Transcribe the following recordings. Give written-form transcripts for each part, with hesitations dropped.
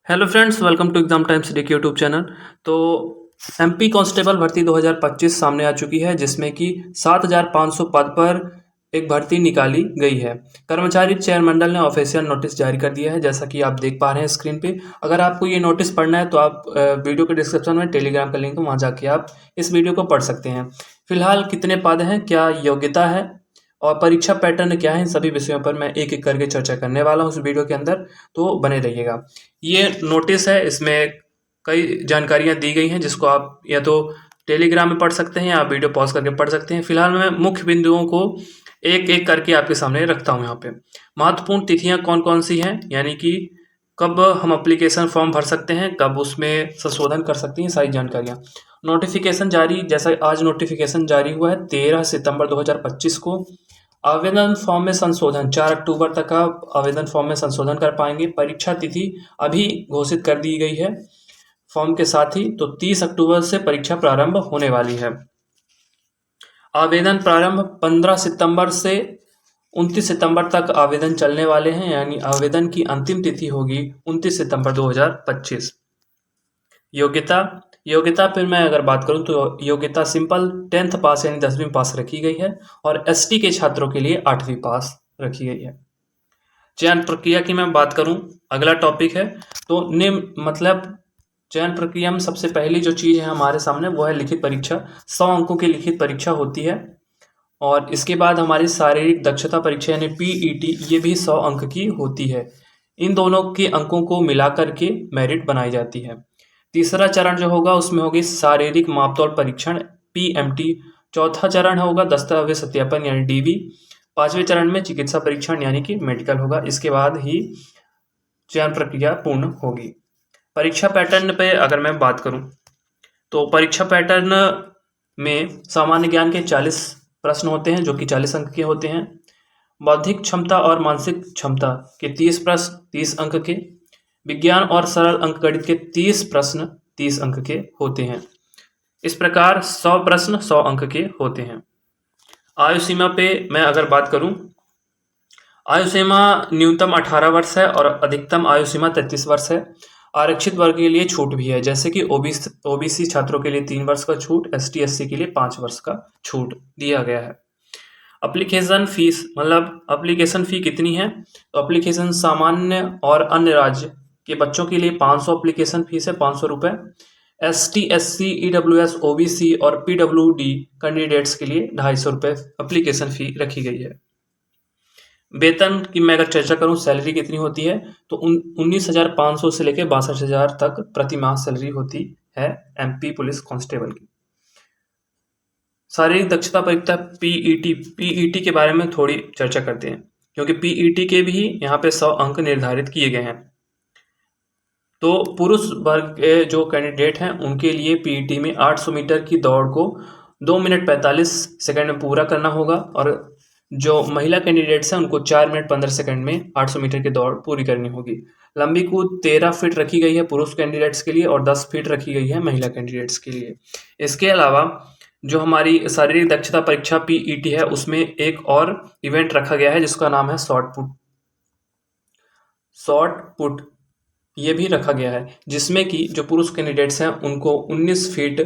Hello friends, welcome to exam times D K YouTube channel. तो MP constable भर्ती 2025 सामने आ चुकी है, जिसमें कि 7,500 पद पर एक भर्ती निकाली गई है। कर्मचारी चयन मंडल ने ऑफिशियल नोटिस जारी कर दिया है, जैसा कि आप देख पा रहे हैं स्क्रीन पे। अगर आपको ये नोटिस पढ़ना है तो आप वीडियो के डिस्क्रिप्शन में टेलीग्राम का लिंक है, वहाँ जाके आप इस वीडियो को पढ़ सकते हैं। फिलहाल कितने पद हैं, क्या योग्यता है और परीक्षा पैटर्न क्या है, इन सभी विषयों पर मैं एक एक करके चर्चा करने वाला हूँ इस वीडियो के अंदर, तो बने रहिएगा। ये नोटिस है, इसमें कई जानकारियां दी गई हैं जिसको आप या तो टेलीग्राम में पढ़ सकते हैं या आप वीडियो पॉज करके पढ़ सकते हैं। फिलहाल मैं मुख्य बिंदुओं को एक एक करके आपके सामने रखता हूं। यहाँ पे महत्वपूर्ण तिथियां कौन कौन सी हैं, यानी कि कब हम अप्लीकेशन फॉर्म भर सकते हैं, कब उसमें संशोधन कर सकते हैं, सारी जानकारियां। नोटिफिकेशन जारी, जैसा आज नोटिफिकेशन जारी हुआ है 13 सितंबर 2025 को। आवेदन फॉर्म में संशोधन 4 अक्टूबर तक आप आवेदन फॉर्म में संशोधन कर पाएंगे। परीक्षा तिथि अभी घोषित कर दी गई है फॉर्म के साथ ही, तो 30 अक्टूबर से परीक्षा प्रारंभ होने वाली है। आवेदन प्रारंभ 15 सितंबर से 29 सितंबर तक आवेदन चलने वाले हैं, यानी आवेदन की अंतिम तिथि होगी 29 सितंबर 2025। योग्यता योग्यता पर मैं अगर बात करूं तो योग्यता सिंपल 10th पास यानी 10वीं पास रखी गई है और एसटी के छात्रों के लिए 8वीं पास रखी गई है। चयन प्रक्रिया की मैं बात करूं, अगला टॉपिक है, तो निम्न मतलब चयन प्रक्रिया में सबसे पहली जो चीज़ है हमारे सामने वो है लिखित परीक्षा। 100 अंकों की लिखित परीक्षा होती है और इसके बाद हमारी शारीरिक दक्षता परीक्षा यानी पीईटी, ये भी 100 अंक की होती है। इन दोनों के अंकों को मिलाकर के मेरिट बनाई जाती है। तीसरा चरण जो होगा उसमें होगी शारीरिक मापतौल परीक्षण पीएमटी। चौथा चरण होगा दस्तावेज सत्यापन यानी डीवी। पांचवें चरण में चिकित्सा परीक्षण यानी कि मेडिकल होगा। इसके बाद ही चयन प्रक्रिया पूर्ण होगी। परीक्षा पैटर्न पे अगर मैं बात करूं तो परीक्षा पैटर्न में सामान्य ज्ञान के 40 प्रश्न होते हैं जो कि 40 अंक के होते हैं। बौद्धिक क्षमता और मानसिक क्षमता के 30 प्रश्न 30 अंक के। विज्ञान और सरल अंकगणित के 30 प्रश्न 30 अंक के होते हैं। इस प्रकार 100 प्रश्न 100 अंक के होते हैं। आयु सीमा पे मैं अगर बात करूं, आयु सीमा न्यूनतम 18 वर्ष है और अधिकतम आयु सीमा 33 वर्ष है। आरक्षित वर्ग के लिए छूट भी है, जैसे कि ओबीसी छात्रों के लिए 3 वर्ष का छूट, एसटी एससी के लिए 5 वर्ष का छूट दिया गया है। एप्लीकेशन फीस मतलब एप्लीकेशन फ़ी कितनी है, तो एप्लीकेशन सामान्य और अन्य राज्य के बच्चों के लिए 500 एप्लीकेशन फीस है, 500 रुपये। एसटी एससी ईडब्ल्यूएस ओबीसी और पीडब्ल्यूडी कैंडिडेट्स के लिए 250 रुपये एप्लीकेशन फ़ी रखी गई है। वेतन की मैं अगर चर्चा करूं, सैलरी कितनी होती है, तो 19,500 से लेकर 62,000 तक प्रति माह सैलरी होती है एमपी पुलिस कांस्टेबल की। शारीरिक दक्षता परीक्षा पीईटी के बारे में थोड़ी चर्चा करते हैं, क्योंकि पीईटी के भी यहाँ पे 100 अंक निर्धारित किए गए हैं। तो पुरुष वर्ग के जो कैंडिडेट हैं उनके लिए पीईटी में 800 मीटर की दौड़ को 2 मिनट 45 सेकंड में पूरा करना होगा और जो महिला कैंडिडेट्स हैं उनको 4 मिनट 15 सेकंड में 800 मीटर की दौड़ पूरी करनी होगी। लंबी कूद 13 फीट रखी गई है पुरुष कैंडिडेट्स के लिए और 10 फीट रखी गई है महिला कैंडिडेट्स के लिए। इसके अलावा जो हमारी शारीरिक दक्षता परीक्षा पीईटी है उसमें एक और इवेंट रखा गया है जिसका नाम है शॉर्ट पुट ये भी रखा गया है, जिसमें कि जो पुरुष कैंडिडेट्स हैं उनको 19 फीट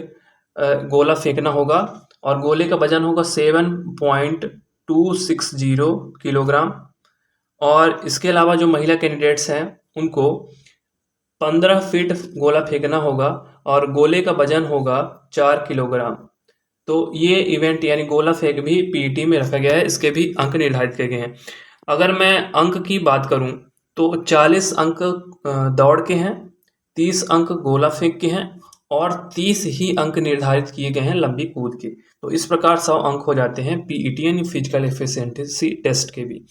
गोला फेंकना होगा और गोले का वजन होगा 7.260 किलोग्राम। और इसके अलावा जो महिला कैंडिडेट्स हैं उनको 15 फीट गोला फेंकना होगा और गोले का वजन होगा 4 किलोग्राम। तो ये इवेंट यानी गोला फेंक भी पीईटी में रखा गया है, इसके भी अंक निर्धारित किए गए हैं। अगर मैं अंक की बात करूं तो 40 अंक दौड़ के हैं, 30 अंक गोला फेंक के हैं और 30 ही अंक निर्धारित किए गए हैं लंबी कूद के। तो इस प्रकार 100 अंक हो जाते हैं पीईटी यानी फिजिकल एफिशिएंसी टेस्ट के भी।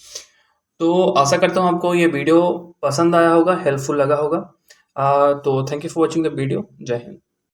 तो आशा करता हूँ आपको ये वीडियो पसंद आया होगा, हेल्पफुल लगा होगा। तो thank you for watching the video. जय हिंद।